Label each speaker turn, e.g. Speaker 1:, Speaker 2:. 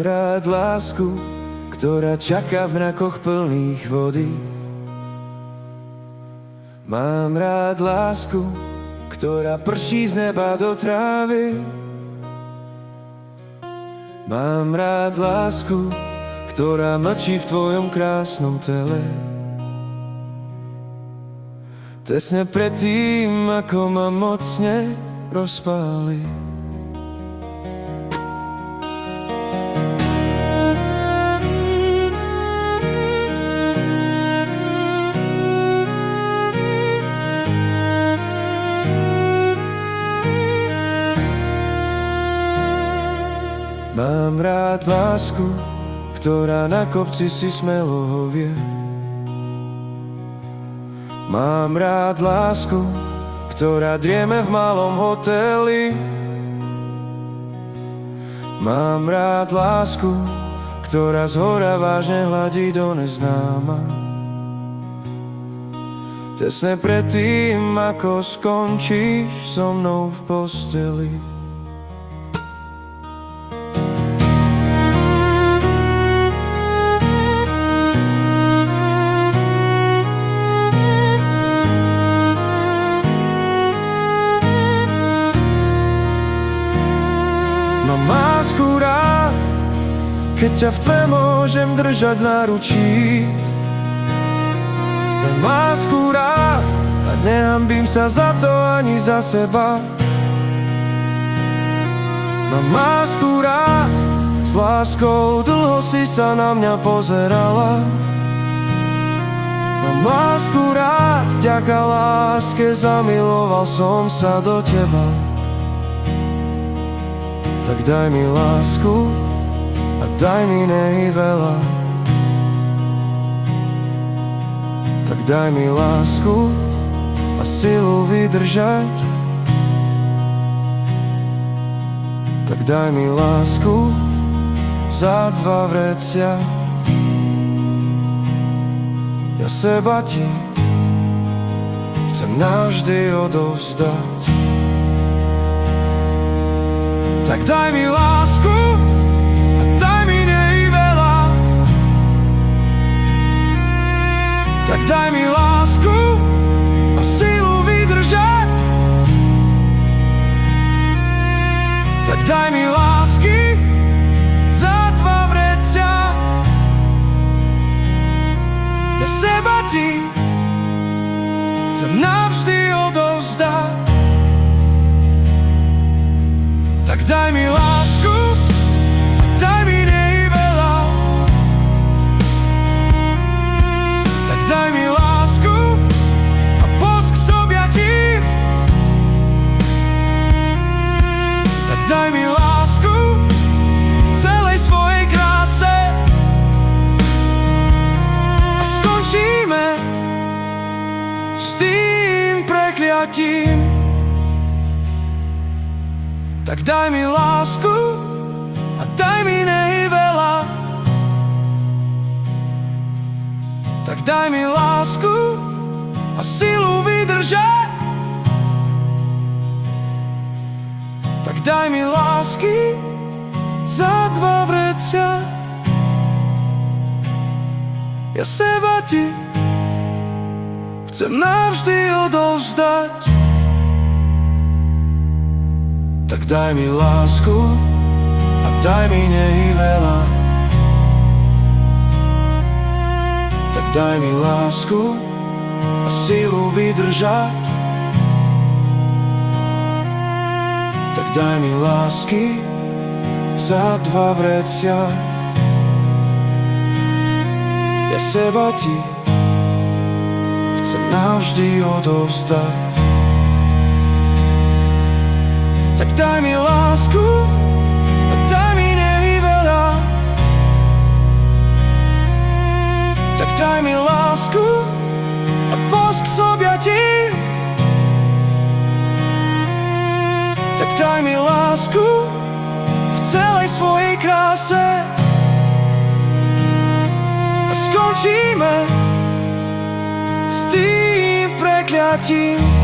Speaker 1: rád lásku, ktorá čaká v mrakoch plných vody. Mám rád lásku, ktorá prší z neba do trávy. Mám rád lásku, ktorá mlčí v tvojom krásnom tele. Tesne pred tým, ako ma mocne rozpáli. Mám rád lásku, ktorá na kopci si smelo hovie. Mám rád lásku, ktorá drieme v malom hoteli. Mám rád lásku, ktorá zhora vážne hladí do neznáma. Tesne pred tým, ako skončíš so mnou v posteli. Mám lásku rád, keď ťa v tme môžem držať na ručí. Mám lásku rád a nehambím sa za to ani za seba. Mám lásku rád, s láskou dlho si sa na mňa pozerala. Mám lásku rád, vďaka láske zamiloval som sa do teba. Tak daj mi lásku a daj mi nej veľa. Tak daj mi lásku a silu vydržať. Tak daj mi lásku za 2 vrecia. Ja seba ti chcem navždy odovzdať. Tak daj mi lásku a daj mi nej veľa. Tak daj mi lásku a silu vydržať. Tak daj mi lásky za 2 vrecia. Ja seba ti chcem navždy odovzdať. Tak daj mi lásku a daj mi nej veľa. Tak daj mi lásku a bosk s objatím. Tak daj mi lásku v celej svojej kráse. A skončíme s tým prekliatím. Tak daj mi lásku a daj mi nej veľa. Tak daj mi lásku a silu vydržať. Tak daj mi lásky za 2 vrecia. Ja seba ti chcem navždy odovzdať. Tak daj mi lásku a daj mi nej veľa. Tak daj mi lásku a silu vydržať. Tak daj mi lásky za 2 vrecia. Ja seba ti chcem navždy odovzdať. Tak daj mi lásku a daj mi nej veľa. Tak daj mi lásku a bosk s objatím. Tak daj mi lásku v celej svojej kráse. A skončíme s tým prekliatím.